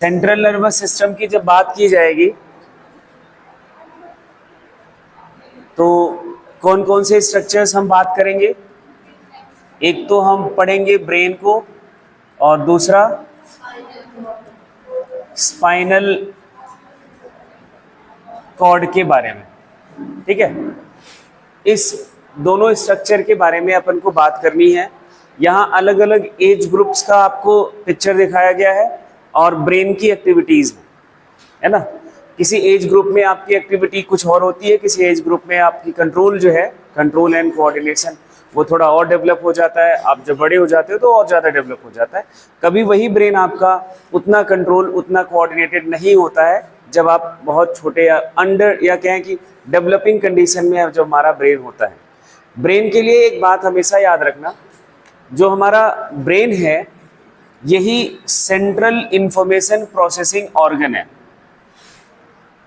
Central nervous system की जब बात की जाएगी तो कौन कौन से स्ट्रक्चर्स हम बात करेंगे। एक तो हम पढ़ेंगे ब्रेन को और दूसरा स्पाइनल कॉर्ड के बारे में। ठीक है, इस दोनों स्ट्रक्चर के बारे में अपन को बात करनी है। यहाँ अलग अलग एज ग्रुप्स का आपको पिक्चर दिखाया गया है और ब्रेन की एक्टिविटीज है ना। किसी एज ग्रुप में आपकी एक्टिविटी कुछ और होती है, किसी एज ग्रुप में आपकी कंट्रोल जो है, कंट्रोल एंड कोऑर्डिनेशन, वो थोड़ा और डेवलप हो जाता है। आप जब बड़े हो जाते हो तो और ज़्यादा डेवलप हो जाता है। कभी वही ब्रेन आपका उतना कंट्रोल, उतना कोऑर्डिनेटेड नहीं होता है जब आप बहुत छोटे या अंडर या कहें कि डेवलपिंग कंडीशन में जब हमारा ब्रेन होता है। ब्रेन के लिए एक बात हमेशा याद रखना, जो हमारा ब्रेन है यही सेंट्रल इंफॉर्मेशन प्रोसेसिंग ऑर्गन है।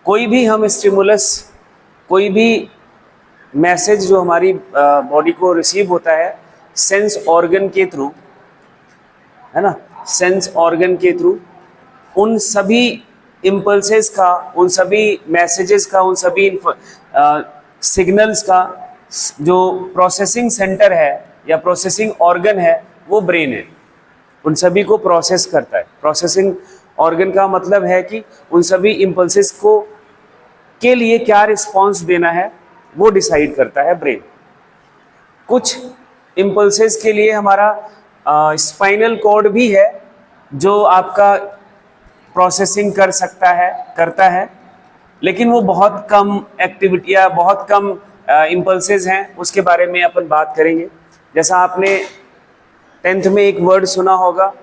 कोई भी हम स्टिमुलस, कोई भी मैसेज जो हमारी बॉडी को रिसीव होता है सेंस ऑर्गन के थ्रू, है ना, सेंस ऑर्गन के थ्रू, उन सभी इम्पल्सेस का, उन सभी मैसेजेस का, उन सभी सिग्नल्स का जो प्रोसेसिंग सेंटर है या प्रोसेसिंग ऑर्गन है वो ब्रेन है। उन सभी को प्रोसेस करता है। प्रोसेसिंग ऑर्गन का मतलब है कि उन सभी इम्पल्सेस को के लिए क्या रिस्पॉन्स देना है वो डिसाइड करता है ब्रेन। कुछ इम्पल्सेस के लिए हमारा स्पाइनल कॉर्ड भी है जो आपका प्रोसेसिंग कर सकता है, करता है, लेकिन वो बहुत कम एक्टिविटी या बहुत कम इम्पल्सेस हैं, उसके बारे में अपन बात करेंगे। जैसा आपने 10th में एक वर्ड सुना होगा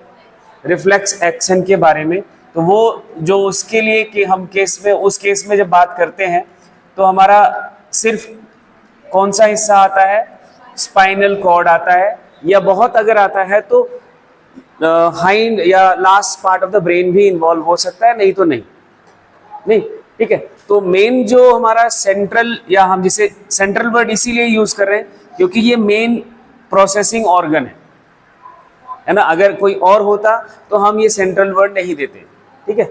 रिफ्लेक्स एक्शन के बारे में, तो वो जो उसके लिए कि हम केस में, उस केस में जब बात करते हैं तो हमारा सिर्फ कौन सा हिस्सा आता है, स्पाइनल कॉर्ड आता है, या बहुत अगर आता है तो हाइंड या last part of the brain भी इन्वॉल्व हो सकता है, नहीं तो नहीं। ठीक है, तो मेन जो हमारा सेंट्रल, या हम जिसे सेंट्रल वर्ड इसीलिए यूज कर रहे हैं क्योंकि ये मेन प्रोसेसिंग ऑर्गन है ना। अगर कोई और होता तो हम ये सेंट्रल वर्ड नहीं देते। ठीक है,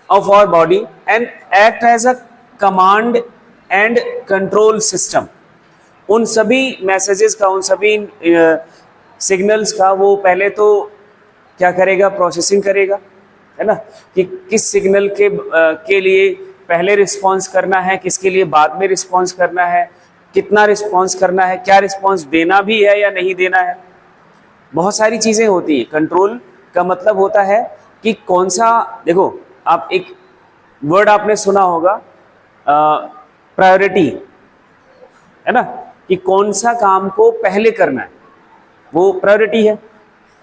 of our body and act as a command and control system. उन सभी मैसेजेस का, उन सभी सिग्नल्स का वो पहले तो क्या करेगा, प्रोसेसिंग करेगा, है ना, कि किस सिग्नल के लिए पहले रिस्पॉन्स करना है, किसके लिए बाद में रिस्पॉन्स करना है, कितना रिस्पॉन्स करना है, क्या रिस्पॉन्स देना भी है या नहीं देना है। बहुत सारी चीज़ें होती हैं। कंट्रोल का मतलब होता है कि कौन सा, देखो आप एक वर्ड आपने सुना होगा प्रायोरिटी, है ना, कि कौन सा काम को पहले करना है, वो प्रायोरिटी है।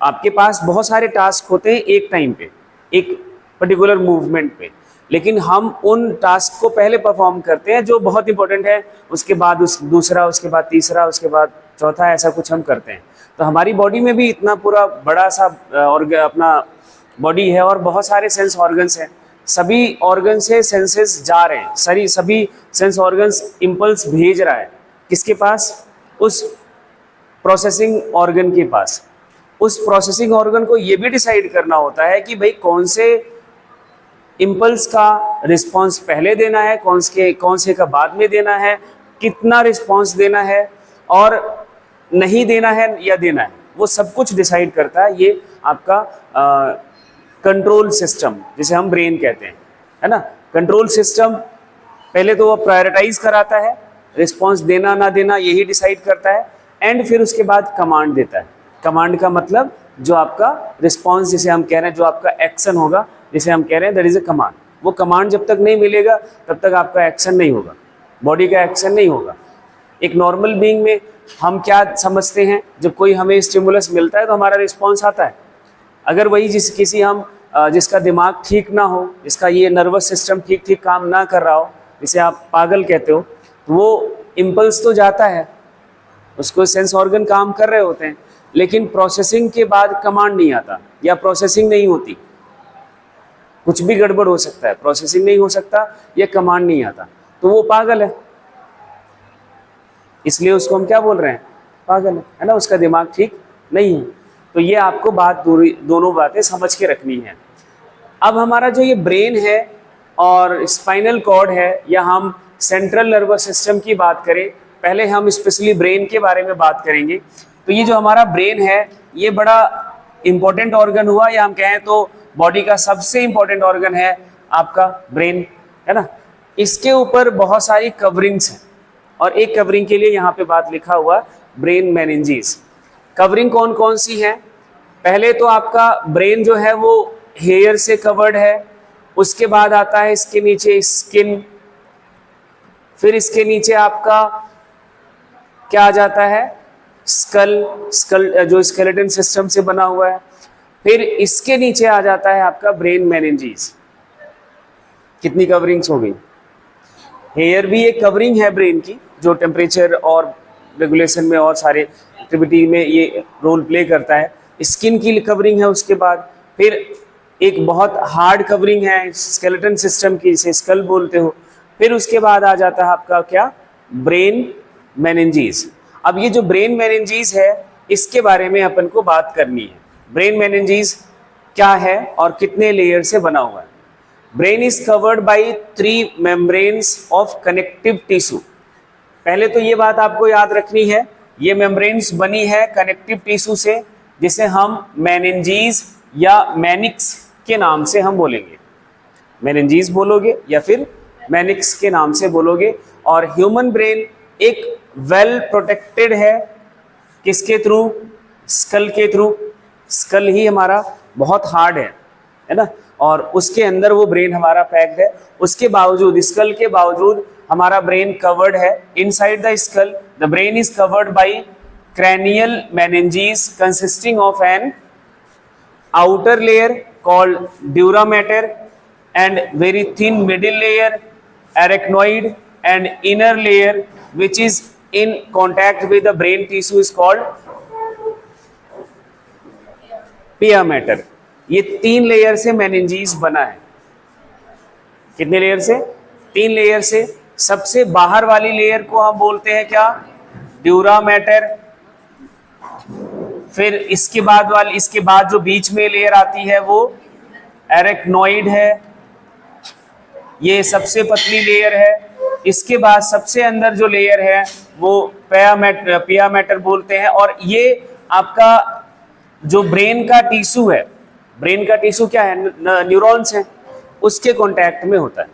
आपके पास बहुत सारे टास्क होते हैं एक टाइम पे, एक पर्टिकुलर मूवमेंट पे, लेकिन हम उन टास्क को पहले परफॉर्म करते हैं जो बहुत इंपॉर्टेंट है, उसके बाद दूसरा, उसके बाद तीसरा, उसके बाद चौथा, ऐसा कुछ हम करते हैं। तो हमारी बॉडी में भी इतना पूरा बड़ा सा अपना बॉडी है और बहुत सारे सेंस ऑर्गन्स हैं। सभी ऑर्गन से सेंसेस जा रहे हैं, सभी सेंस ऑर्गन्स इम्पल्स भेज रहा है किसके पास, उस प्रोसेसिंग ऑर्गन के पास। उस प्रोसेसिंग ऑर्गन को ये भी डिसाइड करना होता है कि भाई कौन से इम्पल्स का रिस्पांस पहले देना है, कौन से का बाद में देना है, कितना रिस्पांस देना है और नहीं देना है या देना है, वो सब कुछ डिसाइड करता है ये आपका कंट्रोल सिस्टम, जिसे हम ब्रेन कहते हैं, है ना। कंट्रोल सिस्टम पहले तो वो प्रायोरिटाइज कराता है, रिस्पांस देना ना देना यही डिसाइड करता है, एंड फिर उसके बाद कमांड देता है। कमांड का मतलब जो आपका रिस्पांस, जिसे हम कह रहे हैं, जो आपका एक्शन होगा, जिसे हम कह रहे हैं दैट इज ए कमांड। वो कमांड जब तक नहीं मिलेगा तब तक आपका एक्शन नहीं होगा, बॉडी का एक्शन नहीं होगा। एक नॉर्मल बीइंग में हम क्या समझते हैं, जब कोई हमें स्टिमुलस मिलता है तो हमारा रिस्पांस आता है। अगर वही जिसका दिमाग ठीक ना हो, जिसका ये नर्वस सिस्टम ठीक काम ना कर रहा हो, जिसे आप पागल कहते हो, तो वो इम्पल्स तो जाता है, उसको सेंस ऑर्गन काम कर रहे होते हैं, लेकिन प्रोसेसिंग के बाद कमांड नहीं आता या प्रोसेसिंग नहीं होती। कुछ भी गड़बड़ हो सकता है, प्रोसेसिंग नहीं हो सकता या कमांड नहीं आता, तो वो पागल है। इसलिए उसको हम क्या बोल रहे हैं, पागल है ना, उसका दिमाग ठीक नहीं है। तो ये आपको दोनों बातें समझ के रखनी है। अब हमारा जो ये ब्रेन है और स्पाइनल कॉर्ड है, या हम सेंट्रल नर्वस सिस्टम की बात करें, पहले हम स्पेशली ब्रेन के बारे में बात करेंगे। तो ये जो हमारा ब्रेन है ये बड़ा इंपॉर्टेंट ऑर्गन हुआ, या हम कहें तो बॉडी का सबसे इंपॉर्टेंट ऑर्गन है आपका ब्रेन, है ना। इसके ऊपर बहुत सारी कवरिंग्स हैं, और एक कवरिंग के लिए यहाँ पे बात लिखा हुआ ब्रेन मेनिंजीज। कवरिंग कौन कौन सी है? पहले तो आपका ब्रेन जो है वो हेयर से कवर्ड है, उसके बाद आता है इसके नीचे स्किन, फिर इसके नीचे आपका क्या आ जाता है, स्कल जो स्केलेटन सिस्टम से बना हुआ है, फिर इसके नीचे आ जाता है आपका ब्रेन मेनिंजीज। कितनी कवरिंग्स हो गई? हेयर भी एक कवरिंग है ब्रेन की, जो टेम्परेचर और रेगुलेशन में और सारे एक्टिविटी में ये रोल प्ले करता है। स्किन की कवरिंग है, उसके बाद फिर एक बहुत हार्ड कवरिंग है स्केलेटन सिस्टम की, जिसे स्कल बोलते हो। फिर उसके बाद आ जाता है आपका क्या, ब्रेन मेनिंजीज। अब ये जो ब्रेन मेनिंजीज है इसके बारे में अपन को बात करनी है। ब्रेन मेनिंजीज क्या है और कितने लेयर से बना हुआ है? Brain is covered by 3 membranes of connective tissue. पहले तो ये बात आपको याद रखनी है, ये मेम्ब्रेन्स बनी है कनेक्टिव टिश्यू से, जिसे हम मेनिंजीज या मैनिक्स के नाम से हम बोलेंगे। मेनिंजीज बोलोगे या फिर मैनिक्स के नाम से बोलोगे। और ह्यूमन ब्रेन एक वेल प्रोटेक्टेड है, किसके थ्रू? स्कल के थ्रू। स्कल ही हमारा बहुत हार्ड है ना, और उसके अंदर वो ब्रेन हमारा पैक्ड है। उसके बावजूद, स्कल के बावजूद हमारा ब्रेन कवर्ड है। Inside the skull the brain is covered by cranial meninges consisting of an outer layer called dura mater and very thin middle layer arachnoid and inner layer which is in contact with the brain tissue is called pia mater। ये 3 layer से meninges बना है। कितने layer से? 3 layer से। सबसे बाहर वाली लेयर को हम बोलते हैं क्या? Dura mater. फिर इसके बाद जो बीच में लेयर आती है वो एरेक्नोइड है, ये सबसे पतली लेयर है। इसके बाद सबसे अंदर जो लेयर है वो पिया मैटर बोलते हैं। और ये आपका जो ब्रेन का टिश्यू है, ब्रेन का टिश्यू क्या है? न्यूरॉन्स हैं, उसके कांटेक्ट में होता है,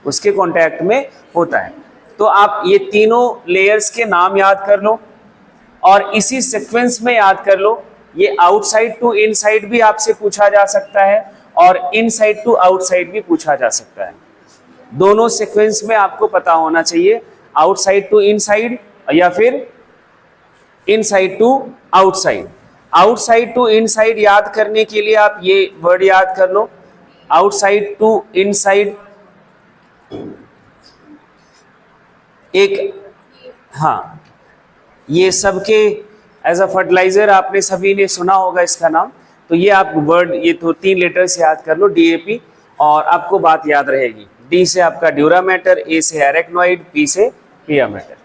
उसके कांटेक्ट में होता है। तो आप ये तीनों लेयर्स के नाम याद कर लो और इसी सीक्वेंस में याद कर लो। ये आउटसाइड टू इनसाइड भी आपसे पूछा जा सकता है और इनसाइड टू आउटसाइड भी पूछा जा सकता है। दोनों सीक्वेंस में आपको पता होना चाहिए, आउटसाइड टू इनसाइड या फिर inside to outside. Outside to inside याद करने के लिए आप ये वर्ड याद कर लो, आउटसाइड टू इनसाइड। एक, हाँ, ये सबके एज अ फर्टिलाइजर आपने सभी ने सुना होगा इसका नाम। तो ये आप वर्ड, ये तो 3 लेटर्स याद कर लो, DAP, और आपको बात याद रहेगी। D से आपका ड्यूरा मैटर, A से एरेक्नोइड, P से पिया मैटर।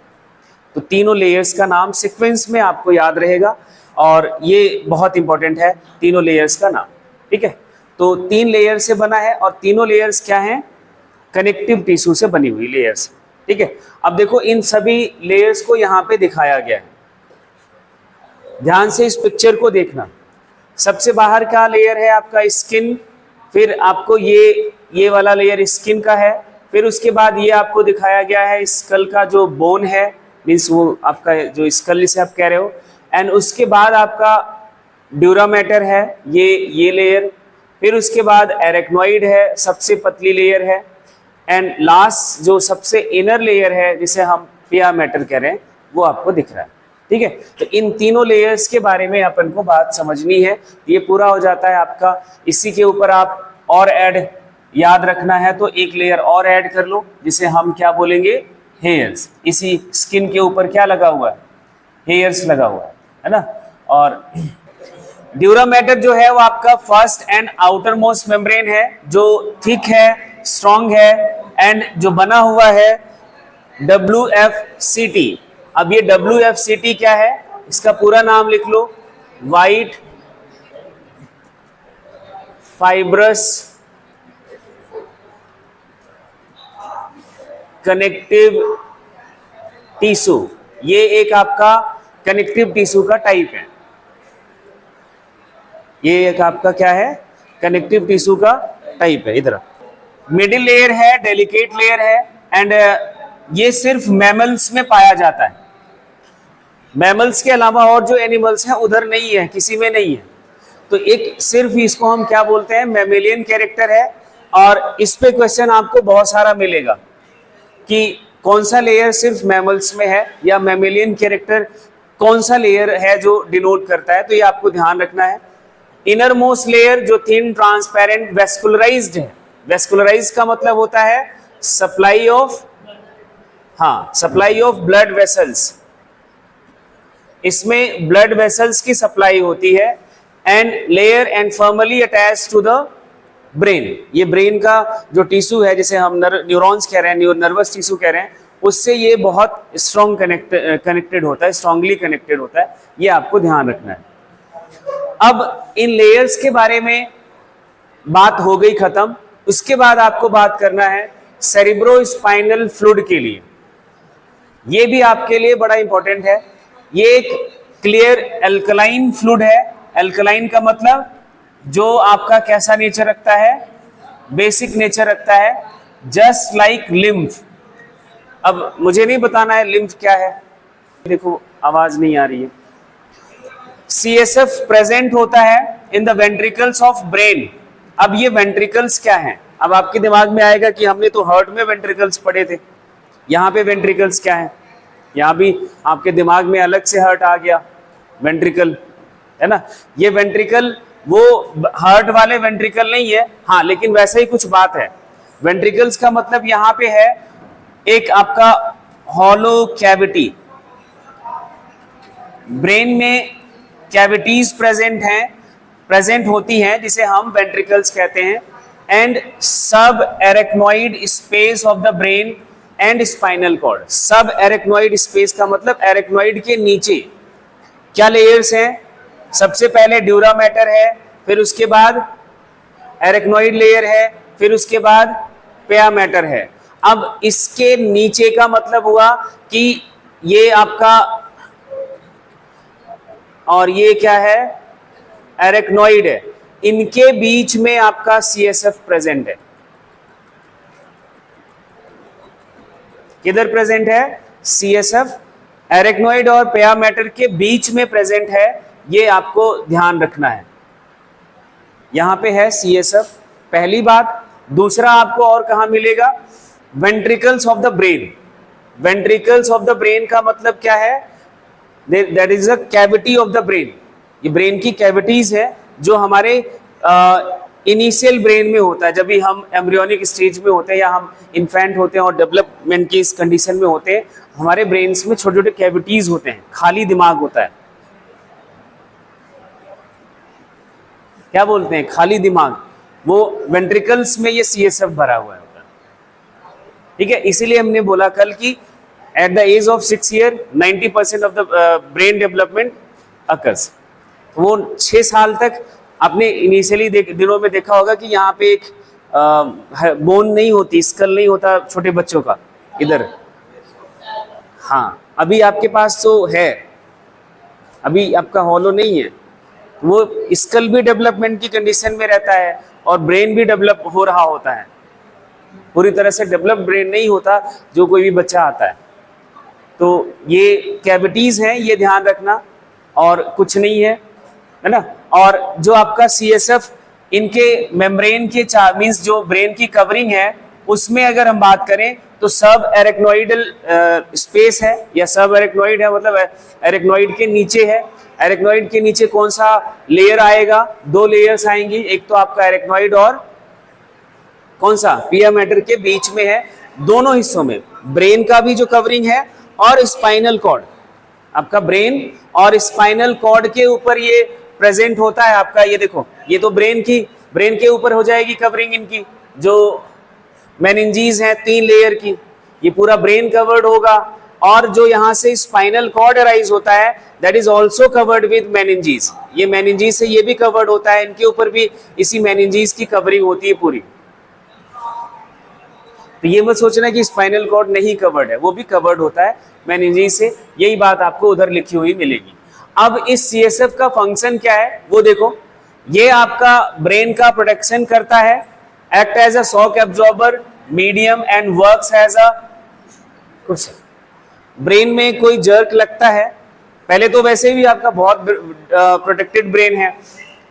तो तीनों लेयर्स का नाम सीक्वेंस में आपको याद रहेगा और ये बहुत इंपॉर्टेंट है, तीनों लेयर्स का नाम। ठीक है, तो 3 लेयर से बना है और तीनों लेयर्स क्या हैं? कनेक्टिव टिश्यू से बनी हुई लेयर्स। ठीक है, अब देखो इन सभी लेयर्स को यहाँ पे दिखाया गया है, ध्यान से इस पिक्चर को देखना। सबसे बाहर का लेयर है आपका स्किन, फिर आपको ये वाला लेयर स्किन का है, फिर उसके बाद ये आपको दिखाया गया है स्कल का जो बोन है, मीन्स वो आपका जो स्कल जिसे आप कह रहे हो, एंड उसके बाद आपका ड्यूरा मैटर है ये लेयर, फिर उसके बाद एरेक्नोइड है, सबसे पतली लेयर है, एंड लास्ट जो सबसे इनर लेयर है जिसे हम पिया मैटर कह रहे हैं वो आपको दिख रहा है। ठीक है, तो इन तीनों लेयर्स के बारे में अपन को बात समझनी है। ये पूरा हो जाता है आपका। इसी के ऊपर आप और ऐड याद रखना है तो एक लेयर और ऐड कर लो जिसे हम क्या बोलेंगे? हेयर्स। इसी स्किन के ऊपर क्या लगा हुआ है? हेयर्स लगा हुआ है ना। और ड्यूरा मैटर जो है वो आपका first and outer most membrane है, जो थिक है, स्ट्रॉन्ग है, एंड जो बना हुआ है WFCT। अब ये WFCT क्या है? इसका पूरा नाम लिख लो, व्हाइट फाइब्रस कनेक्टिव टिश्यू, ये एक आपका कनेक्टिव टिश्यू का टाइप है। ये एक आपका क्या है, कनेक्टिव टिश्यू का टाइप है। इधर मिडिल लेयर है, डेलिकेट लेयर है, एंड ये सिर्फ मैमल्स में पाया जाता है। मैमल्स के अलावा और जो एनिमल्स हैं उधर नहीं है, किसी में नहीं है। तो एक सिर्फ इसको हम क्या बोलते हैं, मैमेलियन कैरेक्टर है। और इस पे क्वेश्चन आपको बहुत सारा मिलेगा कि कौन सा लेयर सिर्फ मैमल्स में है, या मैमेलियन कैरेक्टर कौन सा लेयर है जो डिनोट करता है। तो ये आपको ध्यान रखना है। इनर मोस्ट लेयर जो थिन ट्रांसपेरेंट वेस्कुलराइज्ड है, वेस्कुलराइज का मतलब होता है सप्लाई ऑफ, हाँ, सप्लाई ऑफ ब्लड वेसल्स। इसमें ब्लड वेसल्स की सप्लाई होती है। And layer and firmly attach to the brain, ये ब्रेन का जो टिश्यू है, जिसे हम न्यूरॉन्स कह रहे हैं, नर्वस टिश्यू कह रहे हैं, उससे ये बहुत स्ट्रॉन्ग कनेक्टेड होता है, स्ट्रांगली कनेक्टेड होता है। ये आपको ध्यान रखना है। अब इन लेयर्स के बारे में बात हो गई खत्म। उसके बाद आपको बात करना है सेरिब्रोस्पाइनल फ्लूइड के लिए। ये भी आपके लिए बड़ा इंपॉर्टेंट है। ये एक क्लियर एल्कलाइन फ्लूइड है। एल्कलाइन का मतलब जो आपका कैसा नेचर रखता है, बेसिक नेचर रखता है, जस्ट लाइक लिम्फ। अब मुझे नहीं बताना है लिम्फ क्या है, देखो आवाज नहीं आ रही है। CSF प्रेजेंट होता है in the ventricles of brain. अब ये वेंट्रिकल्स क्या हैं? अब आपके दिमाग में आएगा कि हमने तो हार्ट में वेंट्रिकल्स पढ़े थे, यहाँ पे वेंट्रिकल्स क्या है? यहाँ भी आपके दिमाग में अलग से हार्ट आ गया, वेंट्रिकल है ना। ये वेंट्रिकल वो हार्ट वाले वेंट्रिकल नहीं है, हाँ, लेकिन वैसे ही कुछ बात है। वेंट्रिकल्स का मतलब यहाँ पे है एक आपका हॉलो कैविटी। ब्रेन में कैविटीज प्रेजेंट होती हैं, जिसे हम वेंट्रिकल्स कहते हैं। And subarachnoid space of the brain and spinal cord. Subarachnoid space का मतलब एरेक्नोइड के नीचे क्या लेयर्स हैं? सबसे पहले ड्यूरा मैटर है, फिर उसके बाद एरेक्नोइड लेयर है, फिर उसके बाद पेया मैटर है। अब इसके नीचे का मतलब हुआ कि ये आपका, और ये क्या है, एरेक्नोइड है। इनके बीच में आपका CSF प्रेजेंट है। किधर प्रेजेंट है? CSF एरेक्नोइड और पेया मैटर के बीच में प्रेजेंट है। ये आपको ध्यान रखना है। यहां पे है CSF, पहली बात। दूसरा आपको और कहां मिलेगा? Ventricles of the brain. Ventricles of the brain का मतलब क्या है? That is a cavity of the brain. ये ब्रेन की कैविटीज है जो हमारे इनिशियल ब्रेन में होता है। जब भी हम एम्ब्रियोनिक स्टेज में होते हैं या हम इन्फेंट होते हैं और डेवलपमेंट की इस कंडीशन में होते हैं, हमारे ब्रेन्स में छोटे छोटे कैविटीज होते हैं, खाली दिमाग होता है। क्या बोलते हैं? खाली दिमाग। वो वेंट्रिकल्स में ये CSF भरा हुआ है, ठीक है। इसीलिए हमने बोला कल कि at the age of 6 year 90% of the brain development occurs. वो 6 साल तक आपने इनिशियली दिनों में देखा होगा कि यहाँ पे एक बोन नहीं होती, स्कल नहीं होता छोटे बच्चों का इधर। हाँ, अभी आपके पास तो है, अभी आपका हॉलो नहीं है। वो स्कल भी डेवलपमेंट की कंडीशन में रहता है और ब्रेन भी डेवलप हो रहा होता है। पूरी तरह से डेवलप ब्रेन नहीं होता जो कोई भी बच्चा आता है। तो ये कैविटीज हैं, ये ध्यान रखना, और कुछ नहीं है ना। और जो आपका CSF इनके मेम्ब्रेन के मींस जो ब्रेन की कवरिंग है, उसमें अगर हम बात करें तो सब एरेक्नोइडल स्पेस है, या सब एरेक्नोइड है, मतलब एरेक्नोइड के नीचे है। एरेक्नोइड के नीचे कौन सा लेयर आएगा? 2 लेयर्स आएंगी, एक तो आपका एरेक्नोइड और कौन सा, पिया मैटर के बीच में है। दोनों हिस्सों में ब्रेन का भी जो कवरिंग है और स्पाइनल कॉर्ड, आपका ब्रेन और स्पाइनल कॉर्ड के ऊपर ये प्रेजेंट होता है आपका। ये देखो, ये तो ब्रेन के ऊपर हो जाएगी कवरिंग इनकी, जो मेनिंजीज हैं 3 लेयर की, ये पूरा ब्रेन कवर्ड होगा। और जो यहाँ से स्पाइनल कॉर्ड अराइज होता है that is also covered with meninges. ये मेनिंजीज से ये भी कवर्ड होता है, इनके ऊपर भी इसी मेनिंजीज की कवरिंग होती है पूरी। तो ये मत सोचना कि स्पाइनल कॉर्ड नहीं कवर्ड है, वो भी कवर्ड होता है मेनिंजीज से। यही बात आपको उधर लिखी हुई मिलेगी। अब इस सीएसएफ का फंक्शन क्या है वो देखो। ये आपका ब्रेन का प्रोटेक्शन करता है, act as a shock absorber medium and works as a कुछ। ब्रेन में कोई जर्क लगता है, पहले तो वैसे भी आपका बहुत प्रोटेक्टेड ब्रेन है,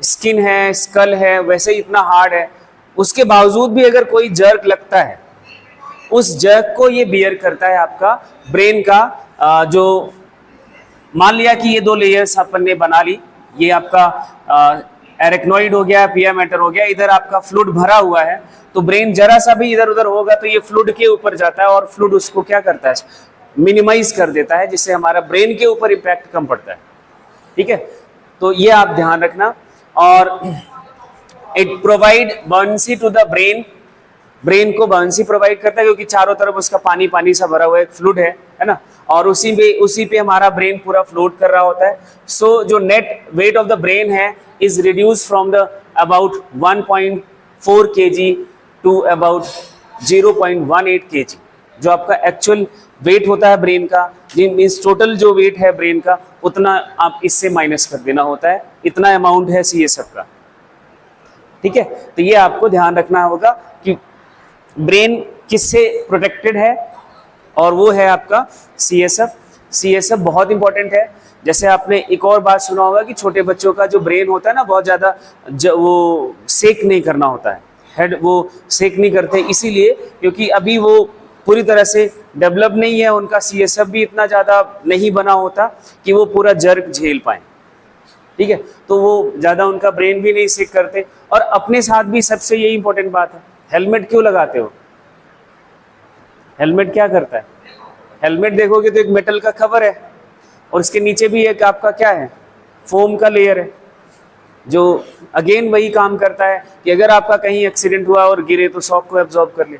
स्किन है, स्कल है, वैसे ही इतना हार्ड है, उसके बावजूद भी अगर कोई जर्क लगता है, उस जर्क को ये बियर करता है आपका ब्रेन का जो मान लिया कि ये दो लेयर्स अपन ने बना ली, ये आपका एरेक्नोइड हो गया, पिया मैटर हो गया, इधर आपका फ्लूइड भरा हुआ है, तो ब्रेन जरा सा भी इधर उधर होगा तो ये फ्लूइड के ऊपर जाता है और फ्लूइड उसको क्या करता है, मिनिमाइज कर देता है, जिससे हमारा ब्रेन के ऊपर इम्पैक्ट कम पड़ता है। ठीक है, तो ये आप ध्यान रखना। और it provide buoyancy to the brain, brain को बर्नसी प्रोवाइड करता है क्योंकि चारों तरफ उसका पानी पानी सा भरा हुआ है, एक फ्लूइड है ना, और उसी पे हमारा ब्रेन पूरा फ्लोट कर रहा होता है। सो जो net weight of the brain है is reduce from the about 1.4 kg to about 0.18 kg। जो आपका एक्चुअल वेट होता है ब्रेन का, मीन्स टोटल जो वेट है ब्रेन का, उतना आप इससे माइनस कर देना होता है, इतना अमाउंट है सीएसएफ का। ठीक है, तो ये आपको ध्यान रखना होगा कि ब्रेन किससे प्रोटेक्टेड है, और वो है आपका सीएसएफ। सीएसएफ बहुत इंपॉर्टेंट है। जैसे आपने एक और बात सुना होगा कि छोटे बच्चों का जो ब्रेन होता है ना, बहुत ज़्यादा वो सेक नहीं करना होता है, हेड वो सेक नहीं करते, इसीलिए क्योंकि अभी वो पूरी तरह से डेवलप नहीं है, उनका सीएसएफ भी इतना ज़्यादा नहीं बना होता कि वो पूरा जर्क झेल पाए। ठीक है, तो वो ज़्यादा उनका ब्रेन भी नहीं सेक करते। और अपने साथ भी सबसे यही इंपॉर्टेंट बात है, हेलमेट क्यों लगाते हो? हेलमेट क्या करता है? हेलमेट देखोगे तो एक मेटल का कवर है और इसके नीचे भी एक आपका क्या है, फोम का लेयर है, जो अगेन वही काम करता है कि अगर आपका कहीं एक्सीडेंट हुआ और गिरे तो शॉक को एब्जॉर्ब कर ले।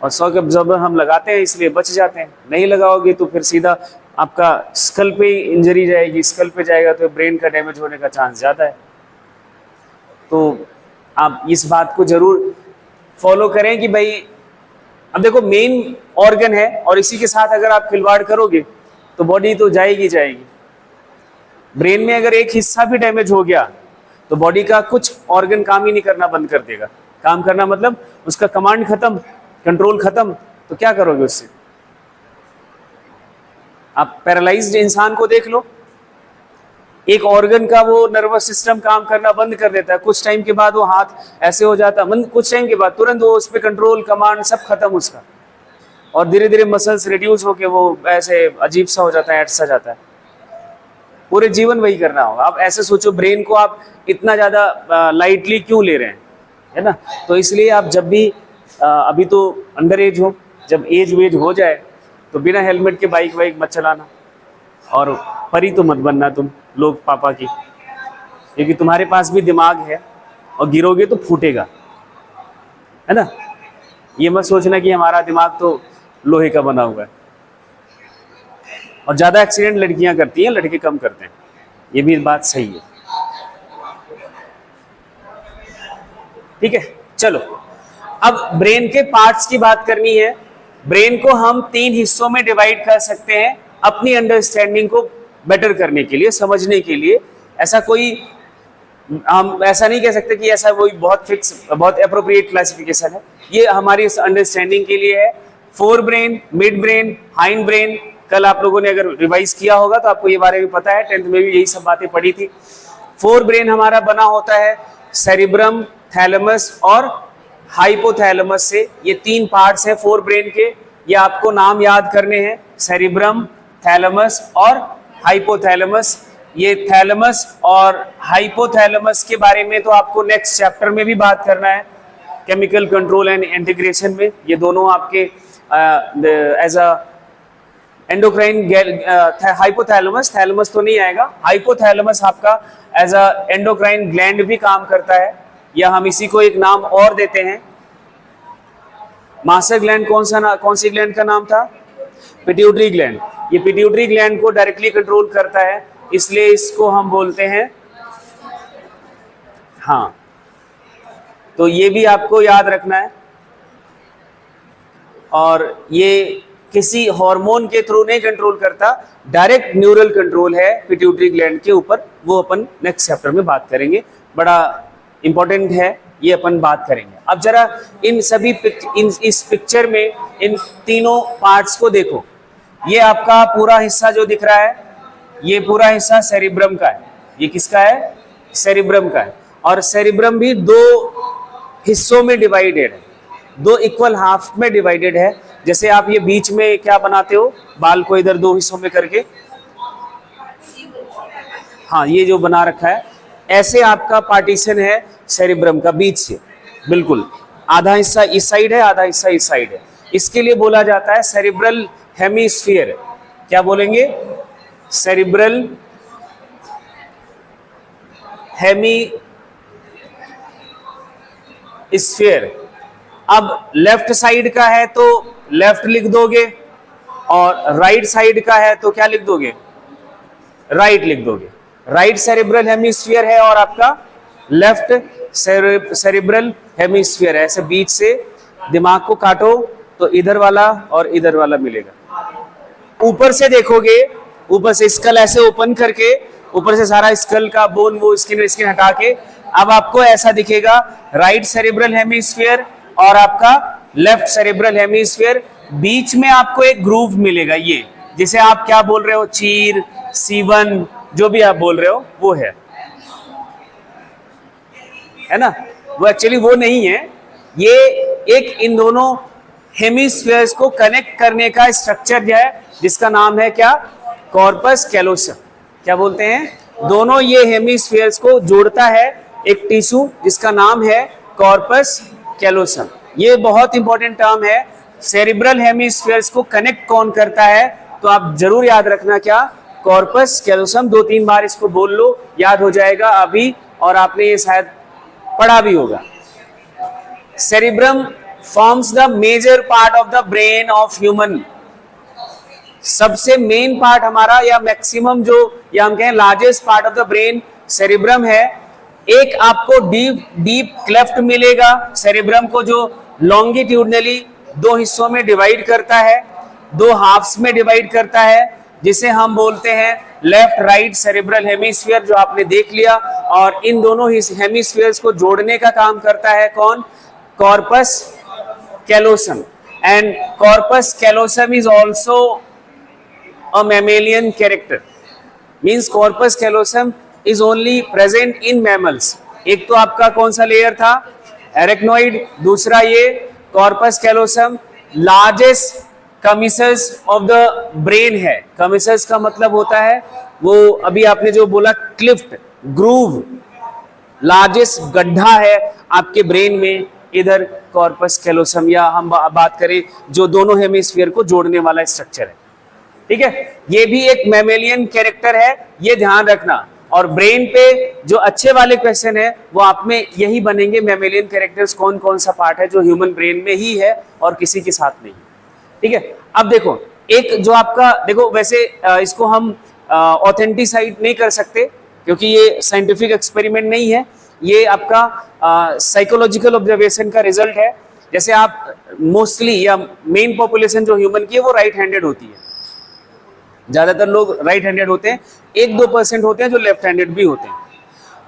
और शॉक एब्जॉर्बर हम लगाते हैं इसलिए बच जाते हैं, नहीं लगाओगे तो फिर सीधा आपका स्कल पे इंजरी जाएगी, स्कल पे जाएगा तो ब्रेन का डैमेज होने का चांस ज़्यादा है। तो आप इस बात को जरूर फॉलो करें कि भाई अब देखो मेन ऑर्गन है और इसी के साथ अगर आप खिलवाड़ करोगे तो बॉडी तो जाएगी जाएगी। ब्रेन में अगर एक हिस्सा भी डैमेज हो गया तो बॉडी का कुछ ऑर्गन काम ही नहीं करना बंद कर देगा। काम करना मतलब उसका कमांड खत्म, कंट्रोल खत्म, तो क्या करोगे उससे? आप पैरालाइज्ड इंसान को देख लो, एक ऑर्गन का वो नर्वस सिस्टम काम करना बंद कर देता है, कुछ टाइम के बाद वो हाथ ऐसे हो जाता है, कुछ टाइम के बाद तुरंत वो उस पर कंट्रोल कमांड सब खत्म उसका, और धीरे धीरे मसल्स रिड्यूस होके वो ऐसे अजीब सा हो जाता है, ऐसा जाता है। पूरे जीवन वही करना होगा। आप ऐसे सोचो, ब्रेन को आप इतना ज़्यादा लाइटली क्यों ले रहे हैं, है ना? तो इसलिए आप जब भी अभी तो अंडर एज हो, जब एज वेज हो जाए तो बिना हेलमेट के बाइक वाइक मत चलाना, और परी तो मत बनना तुम लोग पापा की, क्योंकि तुम्हारे पास भी दिमाग है और गिरोगे तो फूटेगा, है ना? ये मत सोचना कि हमारा दिमाग तो लोहे का बना हुआ है। और ज़्यादा एक्सीडेंट लड़कियां करती हैं, लड़के कम करते हैं, ये भी बात सही है। ठीक है, चलो अब ब्रेन के पार्ट्स की बात करनी है। ब्रेन को हम 3 हिस्सों में डिवाइड कर सकते हैं अपनी अंडरस्टैंडिंग को बेटर करने के लिए, समझने के लिए। ऐसा कोई हम ऐसा नहीं कह सकते कि ऐसा कोई बहुत फिक्स, बहुत एप्रोप्रिएट क्लासिफिकेशन है, ये हमारी अंडरस्टैंडिंग के लिए है। Fore brain, mid brain, hind brain, कल आप लोगों ने अगर रिवाइज किया होगा तो आपको ये बारे में पता है, 10th में भी यही सब बातें पढ़ी थी। फोर ब्रेन हमारा बना होता है सेरिब्रम, थैलेमस और हाइपोथैलेमस से। ये 3 पार्ट्स हैं फोर ब्रेन के, ये आपको नाम याद करने हैं, सेरिब्रम, थैलेमस और हाइपोथैलेमस। ये थैलेमस और हाइपोथैलेमस के बारे में तो आपको नेक्स्ट चैप्टर में भी बात करना है, केमिकल कंट्रोल एंड इंटीग्रेशन में। ये दोनों आपके as a endocrine, hypothalamus, thalamus तो नहीं आएगा, हाइपोथैलेमस आपका एज अ एंडोक्राइन ग्लैंड भी काम करता है, या हम इसी को एक नाम और देते हैं। मास्टर ग्लैंड कौन सी ग्लैंड का नाम था? पिट्यूटरी ग्लैंड, ये पिट्यूटरी ग्लैंड को डायरेक्टली कंट्रोल करता है, इसलिए इसको हम बोलते हैं, हाँ, तो ये भी आपको याद रखना है। और ये किसी हार्मोन के थ्रू नहीं कंट्रोल करता, डायरेक्ट न्यूरल कंट्रोल है पिट्यूटरी ग्लैंड के ऊपर, वो अपन नेक्स्ट चैप्टर में बात करेंगे, बड़ा इंपॉर्टेंट है, ये अपन बात करेंगे। अब जरा इन सभी इस पिक्चर में इन तीनों पार्ट्स को देखो। ये आपका पूरा हिस्सा जो दिख रहा है, ये पूरा हिस्सा सेरिब्रम का है। ये किसका है? सेरिब्रम का है। और सेरिब्रम भी दो हिस्सों में डिवाइडेड है, दो इक्वल हाफ में डिवाइडेड है। जैसे आप ये बीच में क्या बनाते हो, बाल को इधर दो हिस्सों में करके, हाँ, ये जो बना रखा है, ऐसे आपका पार्टीशन है सेरिब्रम का बीच से, बिल्कुल आधा हिस्सा इस साइड है, आधा हिस्सा इस साइड है। इसके लिए बोला जाता है सेरिब्रल हेमिस्फीयर। क्या बोलेंगे? Cerebral hemisphere. अब लेफ्ट साइड का है तो लेफ्ट लिख दोगे, और राइट साइड का है तो क्या लिख दोगे? राइट लिख दोगे। राइट सेरिब्रल हेमिस्फीयर है और आपका लेफ्ट सेरिब्रल हेमिस्फीयर है। ऐसे बीच से दिमाग को काटो तो इधर वाला और इधर वाला मिलेगा। ऊपर से देखोगे, ऊपर से स्कल ऐसे ओपन करके, ऊपर से सारा स्कल का बोन वो स्किन हटा के, अब आपको ऐसा दिखेगा राइट सेरिब्रल हेमिस्फीयर और आपका लेफ्ट सेरिब्रल हेमिस्फीयर। बीच में आपको एक ग्रूव मिलेगा, ये जिसे आप क्या बोल रहे हो, चीर, सीवन, जो भी आप बोल रहे हो वो है ना? वो एक्चुअली वो नहीं है, ये एक इन दोनों हेमिस्फीयर्स को कनेक्ट करने का स्ट्रक्चर है, जिसका नाम है क्या? Corpus callosum. क्या बोलते हैं? दोनों ये हेमिस्फीयर्स को जोड़ता है एक टिश्यू जिसका नाम है कॉर्पस कैलोसम। ये बहुत इंपॉर्टेंट टर्म है। सेरिब्रल हेमिस्फीयर्स को कनेक्ट कौन करता है? तो आप जरूर याद रखना, क्या? Corpus callosum. 2-3 बार इसको बोल लो, याद हो जाएगा अभी, और आपने ये शायद पढ़ा भी होगा। Cerebrum forms the major part of the brain of human. सबसे मेन पार्ट हमारा, या मैक्सिमम जो, या हम कहें largest part of the brain cerebrum है। एक आपको डीप क्लेफ्ट मिलेगा सेरिब्रम को, जो लॉन्गिट्यूडनली दो हिस्सों में डिवाइड करता है, दो हाफ्स में डिवाइड करता है, जिसे हम बोलते हैं लेफ्ट राइट सेरिब्रल हेमिस्फीयर, जो आपने देख लिया। और इन दोनों हेमिस्फीयर्स को जोड़ने का काम करता है कौन? Corpus callosum. And corpus callosum is also a mammalian character, means corpus callosum is only present in mammals. एक तो आपका कौन सा लेयर था? एरेक्नोइड। दूसरा ये corpus callosum largest commissure of the brain है। कमिसस का मतलब होता है वो, अभी आपने जो बोला, क्लिफ्ट, ग्रूव, लार्जेस्ट गड्ढा है आपके ब्रेन में, इधर कॉर्पस कैलोसम, या हम बात करें जो दोनों हेमिस्फीयर को जोड़ने वाला स्ट्रक्चर है। ठीक है, ये भी एक मैमेलियन कैरेक्टर है, ये ध्यान रखना। और ब्रेन पे जो अच्छे वाले क्वेश्चन है वो आप में यही बनेंगे, मैमेलियन कैरेक्टर्स कौन कौन सा पार्ट है जो ह्यूमन ब्रेन में ही है और किसी के साथ नहीं। ठीक है, अब देखो, एक जो आपका, देखो वैसे इसको हम ऑथेंटिसाइड नहीं कर सकते क्योंकि ये साइंटिफिक एक्सपेरिमेंट नहीं है, ये आपका साइकोलॉजिकल ऑब्जर्वेशन का रिजल्ट है। जैसे आप मोस्टली, या मेन पॉपुलेशन जो ह्यूमन की है वो राइट हैंडेड होती है, ज्यादातर लोग राइट हैंडेड होते हैं, 1-2% होते हैं जो लेफ्ट हैंडेड भी होते हैं।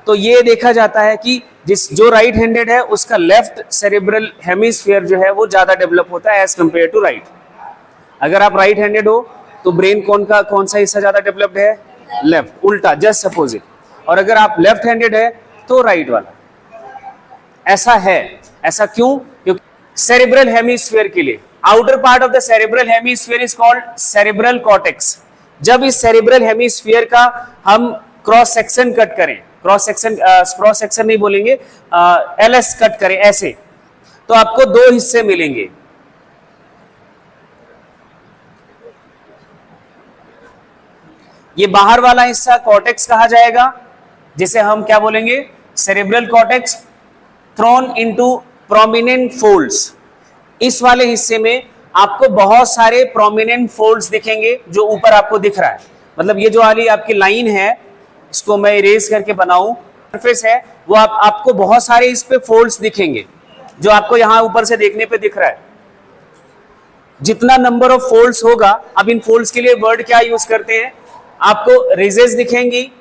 तो ये देखा जाता है कि जो राइट हैंडेड है उसका लेफ्ट सेरिब्रल हेमिस्फीयर जो है वो ज्यादा डेवलप होता है एज कंपेयर टू राइट। अगर आप राइट हैंडेड हो तो ब्रेन कौन सा हिस्सा ज्यादा डेवलप्ड है? लेफ्ट, उल्टा, जस्ट अपोजिट। और अगर आप लेफ्ट हैंडेड है तो राइट वाला। ऐसा है, ऐसा क्यों? क्योंकि सेरिब्रल हेमिस्फीयर के लिए outer part of the cerebral hemisphere is called cerebral cortex. जब इस सेरिब्रल हेमिस्फीयर का हम क्रॉस सेक्शन कट करें, क्रॉस सेक्शन नहीं बोलेंगे, एलएस कट करें ऐसे, तो आपको दो हिस्से मिलेंगे। ये बाहर वाला हिस्सा कॉर्टेक्स कहा जाएगा, जिसे हम क्या बोलेंगे? Cerebral cortex throne into prominent folds. इस वाले हिस्से में आपको बहुत सारे प्रोमिनेंट फोल्ड्स दिखेंगे जो ऊपर आपको दिख रहा है, मतलब ये जो वाली आपकी लाइन है इसको मैं इरेज करके बनाऊं, सरफेस है वो आपको बहुत सारे इस पे फोल्ड्स दिखेंगे जो आपको यहां ऊपर से देखने पे दिख रहा है। जितना नंबर ऑफ फोल्ड्स होगा, अब इन फोल्ड्स के लिए वर्ड क्या यूज करते हैं, आपको रिजेस दिखेंगी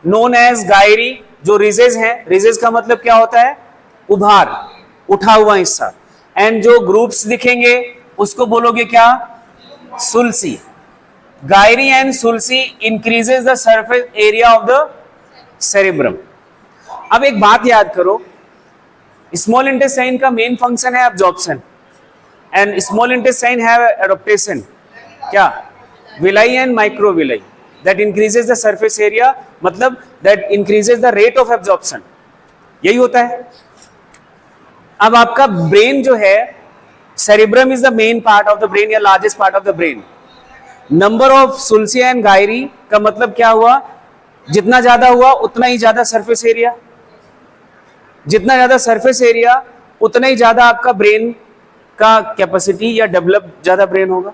नोन एज गायरी। जो रिजेस है, रिजेस का मतलब क्या होता है, उभार, उठा हुआ हिस्सा। एंड जो ग्रुप्स दिखेंगे उसको बोलोगे क्या, sulci. Gyri and sulci increases the surface area of the cerebrum. अब एक बात याद करो, स्मॉल इंटेस्टाइन का मेन फंक्शन है absorption and small intestine have adaptation, क्या, villi and microvilli, that increases the surface area, मतलब that increases the rate of absorption, यही होता है। अब आपका ब्रेन जो है, cerebrum is the main part of the brain या largest part of the brain. Number of sulci and Gayri का मतलब क्या हुआ, जितना ज्यादा हुआ उतना ही ज्यादा सरफेस एरिया, जितना ज्यादा सरफेस एरिया उतना ही ज्यादा आपका ब्रेन का कैपेसिटी या डेवलप ज्यादा ब्रेन होगा।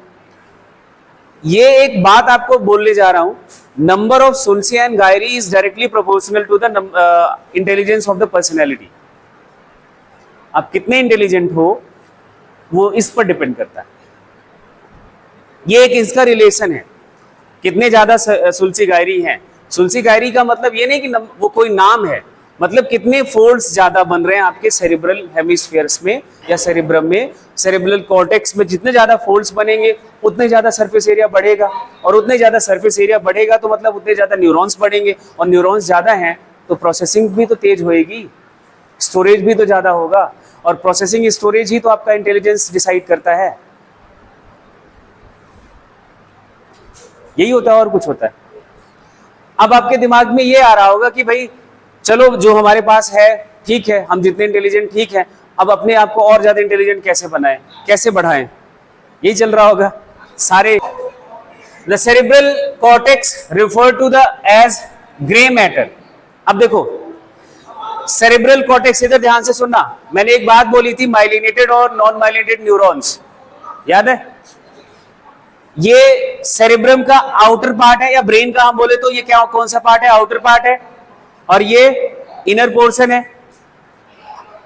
ये एक बात आपको बोलने जा रहा हूं, number of sulci and gyri is directly proportional to the intelligence of the personality. आप कितने इंटेलिजेंट हो वो इस पर डिपेंड करता है। ये एक इसका रिलेशन है, कितने ज्यादा सुल्सी गायरी हैं। सुल्सी गायरी का मतलब ये नहीं कि वो कोई नाम है, मतलब कितने फोल्ड्स ज्यादा बन रहे हैं आपके सेरिब्रल हेमिस्फीयर्स में या सेरिब्रम में, सेरिब्रल कॉर्टेक्स में। जितने ज्यादा फोल्ड्स बनेंगे उतने ज्यादा सरफेस एरिया बढ़ेगा, और उतने ज्यादा सरफेस एरिया बढ़ेगा तो मतलब उतने ज्यादा न्यूरॉन्स बढ़ेंगे, और न्यूरॉन्स ज्यादा हैं तो प्रोसेसिंग भी तो तेज होएगी, स्टोरेज भी तो ज्यादा होगा, और प्रोसेसिंग स्टोरेज ही तो आपका इंटेलिजेंस डिसाइड करता है। यही होता है और कुछ होता है। अब आपके दिमाग में ये आ रहा होगा कि भाई चलो जो हमारे पास है ठीक है, हम जितने इंटेलिजेंट ठीक है, अब अपने आप को और ज्यादा इंटेलिजेंट कैसे बनाएं, कैसे बढ़ाएं, यही चल रहा होगा सारे। The cerebral cortex refer to the as grey matter. अब देखो सेरिब्रल कॉर्टेक्स, इधर ध्यान से सुनना, मैंने एक बात बोली थी माइलिनेटेड और नॉन माइलिनेटेड न्यूरॉन्स, याद है। ये सेरिब्रम का आउटर पार्ट है, या ब्रेन का हम बोले तो ये क्या, कौन सा पार्ट है, आउटर पार्ट है, और ये इनर पोर्शन है।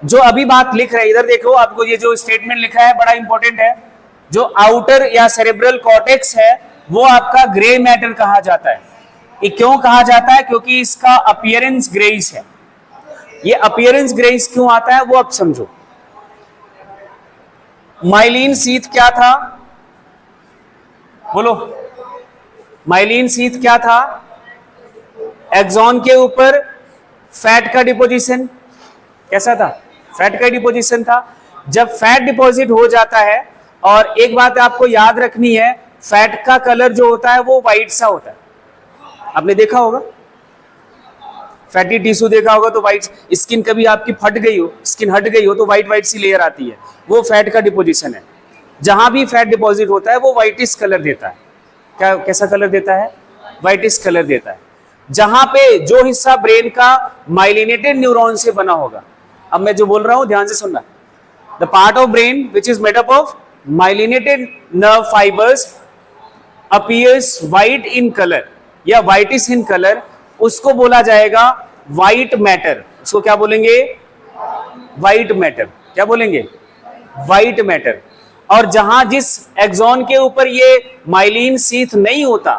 जो अभी बात लिख रहे हैं इधर देखो, आपको ये जो स्टेटमेंट लिखा है बड़ा इंपॉर्टेंट है। जो आउटर या सेरिब्रल कॉर्टेक्स है वो आपका ग्रे मैटर कहा जाता है। ये क्यों कहा जाता है, क्योंकि इसका अपीयरेंस ग्रेइश है। ये अपीयरेंस ग्रेइश क्यों आता है वो अब समझो। माइलिन शीथ क्या था, बोलो, माइलिन शीथ क्या था, एक्सॉन के ऊपर फैट का डिपोजिशन, कैसा था, फैट का डिपोजिशन था। जब फैट डिपॉजिट हो जाता है, और एक बात आपको याद रखनी है, फैट का कलर जो होता है वो व्हाइट सा होता है, आपने देखा होगा, फैटी टिश्यू देखा होगा तो व्हाइट, स्किन कभी आपकी फट गई हो, स्किन हट गई हो तो व्हाइट व्हाइट सी लेयर आती है, वो फैट का डिपोजिशन है। जहां भी फैट डिपॉजिट होता है वो व्हाइटिश कलर देता है। क्या, कैसा कलर देता है, व्हाइटिश कलर देता है। जहां पे जो हिस्सा ब्रेन का माइलिनेटेड न्यूरॉन से बना होगा, अब मैं जो बोल रहा हूं ध्यान से सुनना, the part of brain which is made up of myelinated nerve fibres appears white in colour या व्हाइटिश इन कलर, उसको बोला जाएगा व्हाइट मैटर। उसको क्या बोलेंगे, व्हाइट मैटर। क्या बोलेंगे, व्हाइट मैटर। और जहां जिस एक्सॉन के ऊपर ये माइलिन शीथ नहीं होता,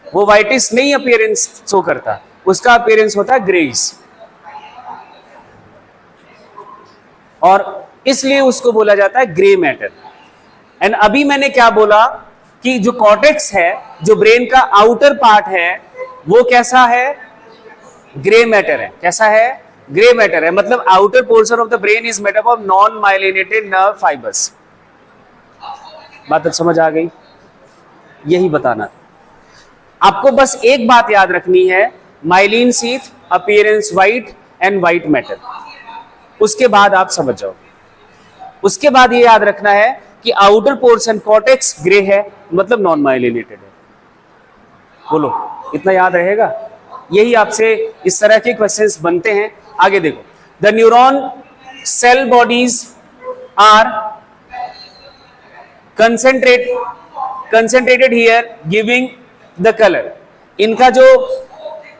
वो व्हाइटिश नहीं अपीयरेंस शो करता, उसका अपीयरेंस होता है ग्रेइश, और इसलिए उसको बोला जाता है ग्रे मैटर। एंड अभी मैंने क्या बोला कि जो कॉर्टेक्स है, जो ब्रेन का आउटर पार्ट है, वो कैसा है, ग्रे मैटर है। कैसा है, ग्रे मैटर है। मतलब outer portion of the brain is made up of non myelinated nerve fibres. बात अब समझ आ गई, यही बताना था आपको। बस एक बात याद रखनी है, myelin sheath, appearance white and white matter, उसके बाद आप समझ जाओ। उसके बाद ये याद रखना है कि आउटर पोर्शन कॉर्टेक्स ग्रे है, मतलब नॉन माइलिनेटेड है। बोलो, इतना याद रहेगा। यही आपसे इस तरह के क्वेश्चंस बनते हैं। आगे देखो, the neuron cell bodies are concentrated here giving the colour. इनका जो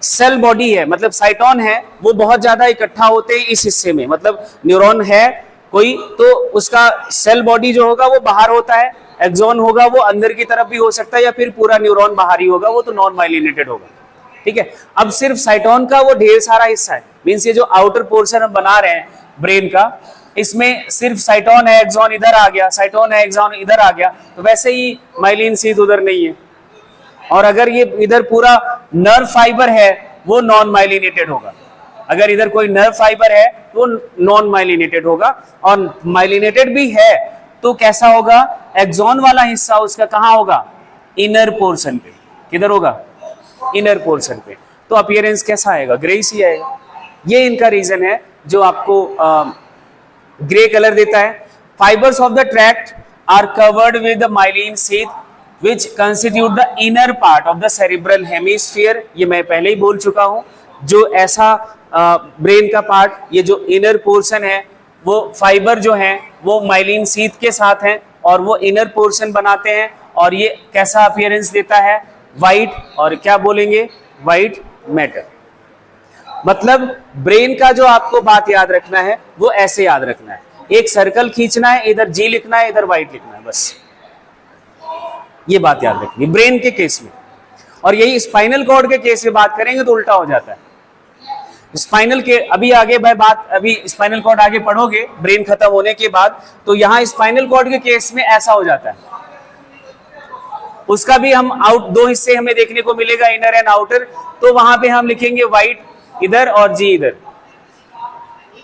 सेल बॉडी है, मतलब साइटोन है, वो बहुत ज्यादा इकट्ठा होते हैं इस हिस्से में। मतलब न्यूरॉन है कोई, तो उसका सेल बॉडी जो होगा वो बाहर होता है, एक्सॉन होगा वो अंदर की तरफ भी हो सकता है, या फिर पूरा न्यूरॉन बाहरी होगा, वो तो नॉन माइलिनेटेड होगा। ठीक है, अब सिर्फ साइटोन का वो ढेर सारा हिस्सा है, मीन्स ये जो आउटर पोर्शन हम बना रहे हैं ब्रेन का, इसमें सिर्फ साइटोन है, एक्सॉन इधर आ गया, साइटोन है, एक्सॉन इधर आ गया, तो वैसे ही माइलिन शीथ उधर नहीं है। और अगर ये इधर पूरा नर्व फाइबर है वो नॉन माइलिनेटेड होगा। अगर इधर कोई नर्व फाइबर है तो नॉन माइलिनेटेड होगा, और माइलिनेटेड भी है तो कैसा होगा, एक्सॉन वाला हिस्सा उसका कहां होगा, इनर पोर्शन पे। किधर होगा, इनर पोर्शन पे। तो अपीयरेंस कैसा आएगा, ग्रेइश ही आएगा। ये इनका रीजन है जो आपको ग्रे कलर देता है। Fibres of the tract are covered with myelin sheath which constitute the inner part of the cerebral hemisphere। ये मैं पहले ही बोल चुका हूं, जो ऐसा ब्रेन का पार्ट, ये जो इनर पोर्शन है, वो फाइबर जो है वो माइलिन शीथ के साथ हैं और वो इनर पोर्शन बनाते हैं। और ये कैसा अपीयरेंस देता है, वाइट, और क्या बोलेंगे, वाइट मैटर। मतलब ब्रेन का जो आपको बात याद रखना है वो ऐसे याद रखना है, एक सर्कल खींचना है, इधर जी लिखना है, इधर वाइट लिखना है, बस ये बात याद रखनी ब्रेन के केस में। और यही स्पाइनल कॉर्ड के केस में बात करेंगे तो उल्टा हो जाता है। स्पाइनल के अभी आगे अभी स्पाइनल कॉर्ड आगे पढ़ोगे ब्रेन खत्म होने के बाद, तो यहाँ स्पाइनल कॉर्ड के केस में ऐसा हो जाता है। उसका भी हम दो हिस्से हमें देखने को मिलेगा, इनर एंड आउटर। तो वहां पे हम लिखेंगे व्हाइट इधर और जी इधर,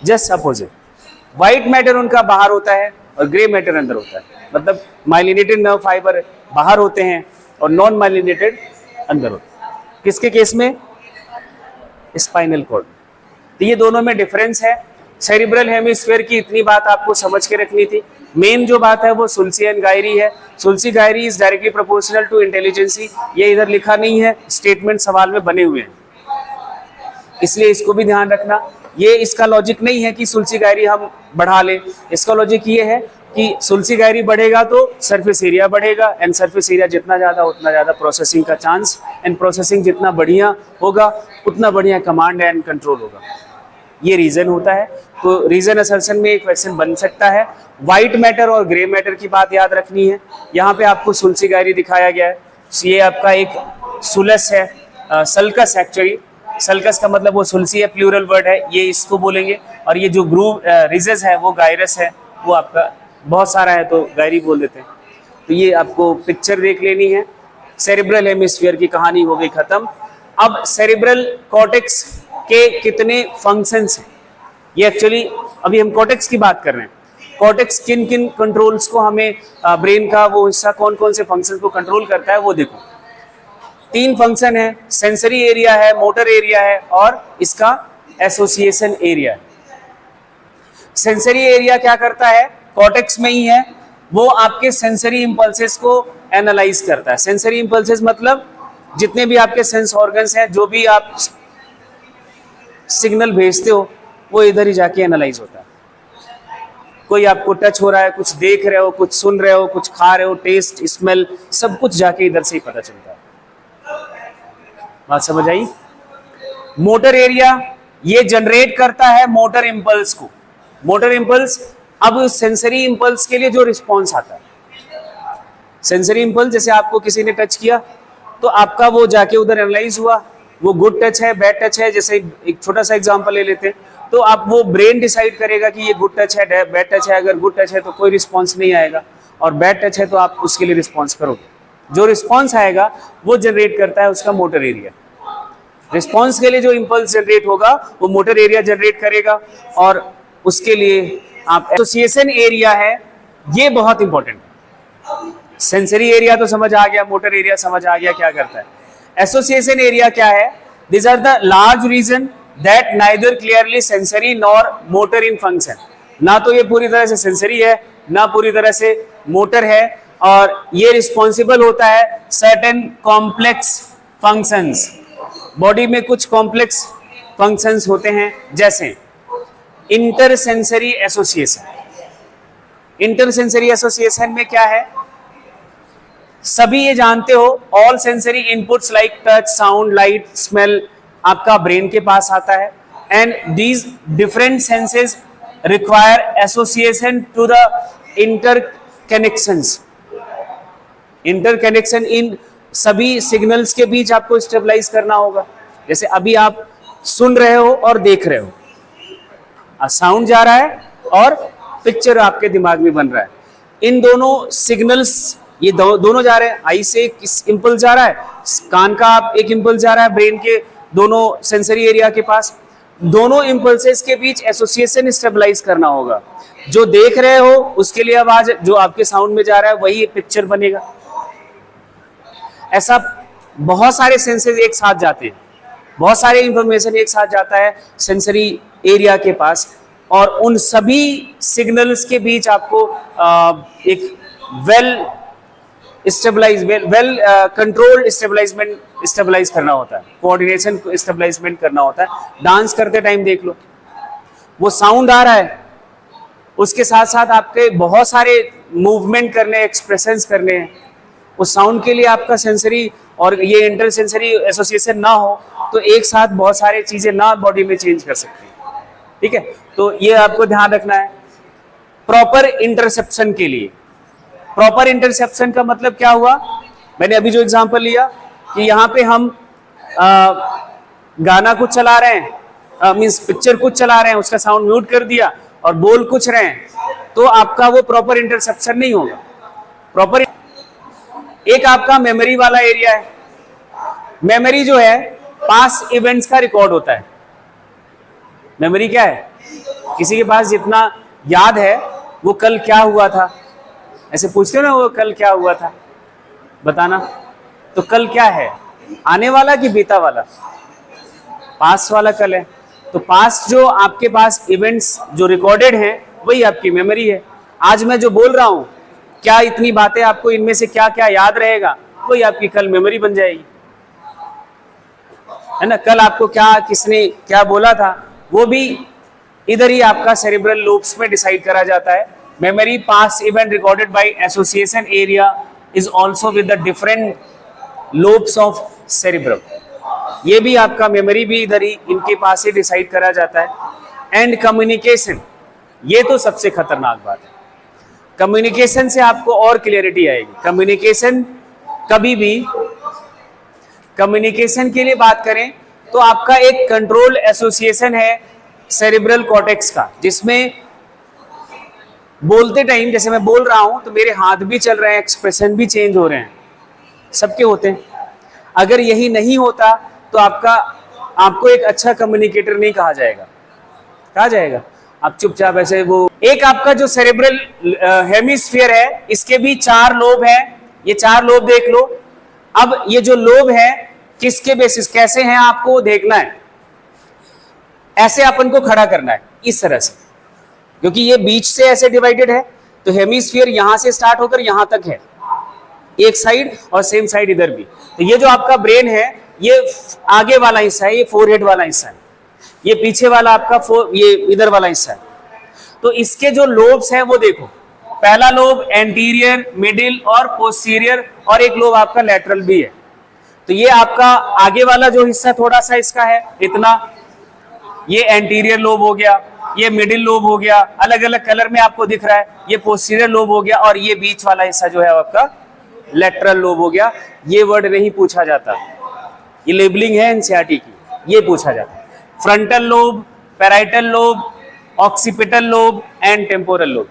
जस्ट अपोजिट। व्हाइट मैटर उनका बाहर होता है और ग्रे मैटर अंदर होता है। मतलब माइलिनेटेड नर्व फाइबर बाहर होते हैं और नॉन माइलिनेटेड अंदर होते हैं। किसके केस में, स्पाइनल कॉर्ड। तो ये दोनों में डिफरेंस है। सेरिब्रल हेमिस्फीयर की इतनी बात आपको समझ के रखनी थी। मेन जो बात है वो सुल्सी एंड गायरी है। Sulci gyri is directly proportional to intelligence. ये इधर लिखा नहीं है, स्टेटमेंट सवाल में बने हुए हैं, इसलिए इसको भी ध्यान रखना। ये इसका लॉजिक नहीं है कि सुल्सी गायरी हम बढ़ा लें, इसका लॉजिक ये है कि सुल्सी गायरी बढ़ेगा तो सरफेस एरिया बढ़ेगा, एंड सरफेस एरिया जितना ज़्यादा उतना ज़्यादा प्रोसेसिंग का चांस, एंड प्रोसेसिंग जितना बढ़िया होगा उतना बढ़िया कमांड एंड कंट्रोल होगा। ये रीजन होता है। तो रीजन असर्शन में एक क्वेश्चन बन सकता है। व्हाइट मैटर और ग्रे मैटर की बात याद रखनी है। यहाँ पे आपको सुल्सी गायरी दिखाया गया है। ये आपका एक सुलस है, सल्कस एक्चुअली। सल्कस का मतलब वो सुल्सी है, प्लूरल वर्ड है, ये इसको बोलेंगे। और ये जो ग्रूव रिजेस है वो गायरस है, वो आपका बहुत सारा है तो गायरी बोल देते हैं। तो ये आपको पिक्चर देख लेनी है। सेरिब्रल हेमिस्फीयर की कहानी हो गई खत्म। अब सेरिब्रल कॉर्टेक्स के कितने फंक्शंस हैं, ये एक्चुअली अभी हम कॉर्टेक्स की बात कर रहे हैं। कॉर्टेक्स किन किन कंट्रोल्स को हमें, ब्रेन का वो हिस्सा कौन कौन से फंक्शंस को कंट्रोल करता है वो देखो। 3 फंक्शन है, सेंसरी एरिया है, मोटर एरिया है और इसका एसोसिएशन एरिया है। सेंसरी एरिया क्या करता है, कॉर्टेक्स में ही है, वो आपके सेंसरी इंपल्सेस को एनालाइज करता है। सेंसरी इंपल्सेस मतलब जितने भी आपके सेंस ऑर्गन्स हैं, जो भी आप सिग्नल भेजते हो वो इधर ही जाके एनालाइज होता है। कोई आपको टच हो रहा है, कुछ देख रहे हो, कुछ सुन रहे हो, कुछ खा रहे हो, टेस्ट, स्मेल, सब कुछ जाके इधर से ही पता चलता है। बात समझ आई। मोटर एरिया ये जनरेट करता है मोटर इंपल्स को। मोटर इंपल्स, अब सेंसरी इंपल्स के लिए जो रिस्पॉन्स आता है, सेंसरी इंपल्स जैसे आपको किसी ने टच किया तो आपका वो जाके उधर एनालाइज हुआ, वो गुड टच है, बैड टच है। जैसे एक छोटा सा एग्जांपल ले लेते हैं, तो आप वो ब्रेन डिसाइड करेगा कि ये गुड टच है, बैड टच है। अगर गुड टच है तो कोई रिस्पॉन्स नहीं आएगा, और बैड टच है तो आप उसके लिए रिस्पॉन्स करोगे। जो रिस्पॉन्स आएगा वो जनरेट करता है उसका मोटर एरिया। रिस्पॉन्स के लिए जो इंपल्स जनरेट होगा वो मोटर एरिया जनरेट करेगा, और उसके लिए आप एसोसिएशन एरिया है, ये बहुत इंपॉर्टेंट है। सेंसरी एरिया तो समझ आ गया, मोटर एरिया समझ आ गया क्या करता है। एसोसिएशन एरिया क्या है, this are the large region that neither clearly sensory nor motor in function. ना तो ये पूरी तरह से सेंसरी है, ना पूरी तरह से मोटर है, और ये रिस्पॉन्सिबल होता है सर्टेन कॉम्प्लेक्स फंक्शंस। बॉडी में कुछ कॉम्प्लेक्स फंक्शंस होते हैं, जैसे इंटरसेंसरी एसोसिएशन। इंटरसेंसरी एसोसिएशन में क्या है, सभी ये जानते हो, all sensory inputs like touch, sound, light, smell आपका ब्रेन के पास आता है, and these different senses require association to the interconnections. Interconnection इन सभी सिग्नल्स के बीच आपको स्टेबलाइज करना होगा। जैसे अभी आप सुन रहे हो और देख रहे हो, साउंड जा रहा है और पिक्चर आपके दिमाग में बन रहा है। इन दोनों सिग्नल्स ये दोनों जा रहे हैं, आई से एक इंपल्स जा रहा है, कान का आप एक इंपल्स जा रहा है ब्रेन के दोनों सेंसरी एरिया के पास। दोनों इंपल्सेस के बीच एसोसिएशन स्टेबलाइज करना होगा। जो देख रहे हो उसके लिए आवाज, जो आपके साउंड में जा रहा है वही पिक्चर बनेगा। ऐसा बहुत सारे सेंसेस एक साथ जाते हैं, बहुत सारे इंफॉर्मेशन एक साथ जाता है सेंसरी एरिया के पास, और उन सभी सिग्नल्स के बीच आपको एक वेल कंट्रोल्ड स्टेबलाइज करना होता है, कोऑर्डिनेशन स्टेबलाइजमेंट करना होता है। डांस करते टाइम देख लो, वो साउंड आ रहा है, उसके साथ साथ आपके बहुत सारे मूवमेंट करने, एक्सप्रेशंस करने हैं। उस साउंड के लिए आपका सेंसरी और ये इंटर सेंसरी एसोसिएशन ना हो तो एक साथ बहुत सारी चीजें ना बॉडी में चेंज कर सकती है। ठीक है, तो ये आपको ध्यान रखना है। प्रॉपर इंटरसेप्शन के लिए, प्रॉपर इंटरसेप्शन का मतलब क्या हुआ, मैंने अभी जो एग्जांपल लिया कि यहाँ पे हम गाना कुछ चला रहे हैं, मींस पिक्चर कुछ चला रहे हैं, उसका साउंड म्यूट कर दिया और बोल कुछ रहे हैं, तो आपका वो प्रॉपर इंटरसेप्शन नहीं होगा। प्रॉपर एक आपका मेमोरी वाला एरिया है। मेमोरी जो है पास्ट इवेंट्स का रिकॉर्ड होता है। मेमोरी क्या है, किसी के पास जितना याद है वो कल क्या हुआ था, ऐसे पूछते हो ना, वो कल क्या हुआ था बताना, तो कल क्या है, आने वाला कि बीता वाला, पास्ट वाला कल है। तो पास्ट जो आपके पास इवेंट्स जो रिकॉर्डेड हैं वही आपकी मेमोरी है। आज मैं जो बोल रहा हूं, क्या इतनी बातें आपको इनमें से क्या क्या याद रहेगा, वही आपकी कल मेमोरी बन जाएगी, है ना। कल आपको क्या किसने क्या बोला था वो भी इधर ही आपका सेरिब्रल लोब्स में डिसाइड करा जाता है। Memory past event recorded by association area is also with the different lobes of cerebrum. ये भी आपका मेमोरी भी इधर ही इनके पास ही डिसाइड करा जाता है। एंड कम्युनिकेशन, ये तो सबसे खतरनाक बात है। कम्युनिकेशन से आपको और क्लियरिटी आएगी। कम्युनिकेशन कभी भी, कम्युनिकेशन के लिए बात करें तो आपका एक कंट्रोल एसोसिएशन है सेरिब्रल कॉर्टेक्स का, जिसमें बोलते टाइम जैसे मैं बोल रहा हूं तो मेरे हाथ भी चल रहे हैं, एक्सप्रेशन भी चेंज हो रहे हैं, सबके होते हैं। अगर यही नहीं होता तो आपको एक अच्छा कम्युनिकेटर नहीं कहा जाएगा। कहा जाएगा आप चुपचाप ऐसे वो। एक आपका जो सेरेब्रल हेमिस्फीयर है, इसके भी 4 लोब है। ये 4 लोब देख लो। अब ये जो लोब है किसके बेसिस, कैसे हैं आपको देखना है। ऐसे अपन को खड़ा करना है इस तरह से, क्योंकि ये बीच से ऐसे डिवाइडेड है, तो हेमिस्फीयर यहां से स्टार्ट होकर यहां तक है एक साइड, और सेम साइड इधर भी। तो ये जो आपका ब्रेन है, ये आगे वाला हिस्सा है, ये फोरहेड वाला हिस्सा है, ये पीछे वाला आपका ये इधर वाला हिस्सा है। तो इसके जो लोब्स हैं वो देखो, पहला लोब एंटीरियर, मिडिल और पोस्टीरियर, और एक लोब आपका लैटरल भी है। तो ये आपका आगे वाला जो हिस्सा थोड़ा सा इसका है इतना, ये एंटीरियर लोब हो गया, ये मिडिल लोब हो गया, अलग अलग कलर में आपको दिख रहा है, ये पोस्टीरियर लोब हो गया, और ये बीच वाला हिस्सा जो है आपका लैटरल लोब हो गया। ये वर्ड नहीं पूछा जाता, ये लेबलिंग है एनसीईआरटी की, ये पूछा जाता है। Frontal lobe, parietal lobe, occipital lobe and temporal lobe.